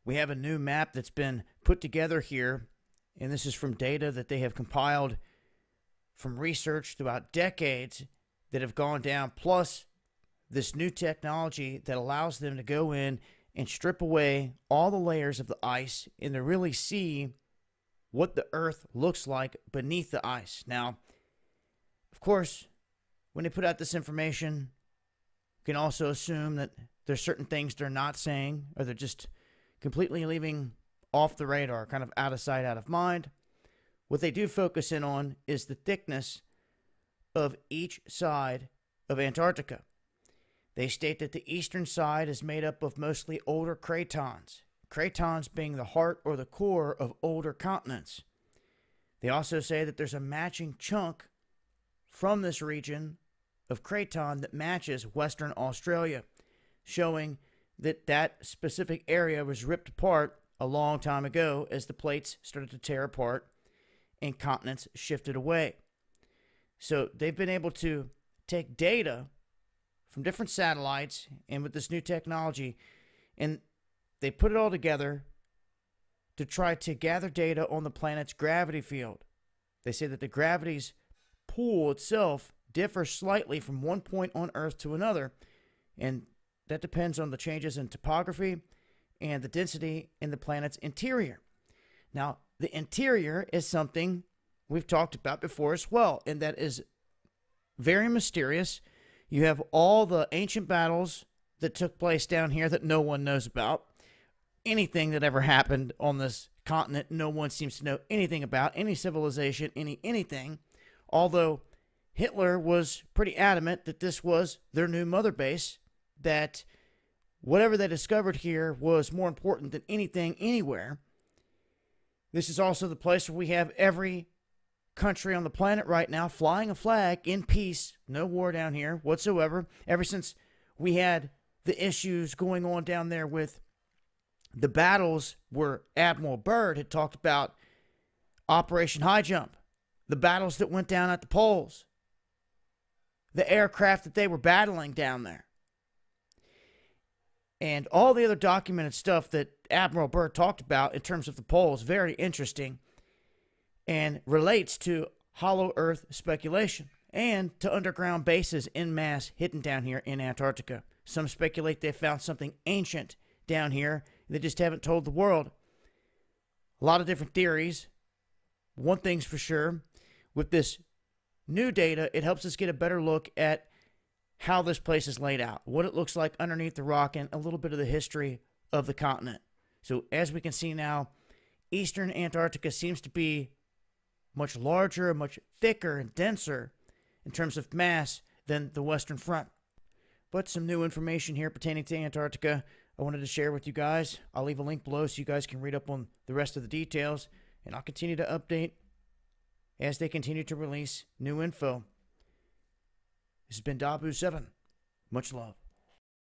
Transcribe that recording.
We have a new map that's been put together here, and this is from data that they have compiled from research throughout decades that have gone down, plus this new technology that allows them to go in and strip away all the layers of the ice and to really see what the Earth looks like beneath the ice. Now, of course, when they put out this information, you can also assume that there's certain things they're not saying, or they're just completely leaving off the radar, kind of out of sight, out of mind. What they do focus in on is the thickness of each side of Antarctica. They state that the eastern side is made up of mostly older cratons, cratons being the heart or the core of older continents. They also say that there's a matching chunk from this region of craton that matches Western Australia, showing that that specific area was ripped apart a long time ago as the plates started to tear apart and continents shifted away. So they've been able to take data from different satellites and with this new technology, and they put it all together to try to gather data on the planet's gravity field. They say that the gravity's pull itself differs slightly from one point on Earth to another, and that depends on the changes in topography and the density in the planet's interior. Now, the interior is something we've talked about before as well, and that is very mysterious. You have all the ancient battles that took place down here that no one knows about. Anything that ever happened on this continent, no one seems to know anything about. Any civilization, anything. Although Hitler was pretty adamant that this was their new mother base, that whatever they discovered here was more important than anything anywhere. This is also the place where we have every country on the planet right now flying a flag in peace. No war down here whatsoever. Ever since we had the issues going on down there with the battles where Admiral Byrd had talked about Operation High Jump, the battles that went down at the poles, the aircraft that they were battling down there, and all the other documented stuff that Admiral Byrd talked about in terms of the poles. Very interesting, and relates to hollow earth speculation and to underground bases en masse hidden down here in Antarctica. Some speculate they found something ancient down here. They just haven't told the world. A lot of different theories. One thing's for sure, with this new data, it helps us get a better look at how this place is laid out, what it looks like underneath the rock, and a little bit of the history of the continent. So as we can see now, eastern Antarctica seems to be much larger, much thicker and denser in terms of mass than the western front. But some new information here pertaining to Antarctica I wanted to share with you guys. I'll leave a link below so you guys can read up on the rest of the details, and I'll continue to update as they continue to release new info. This has been Dabu7. Much love.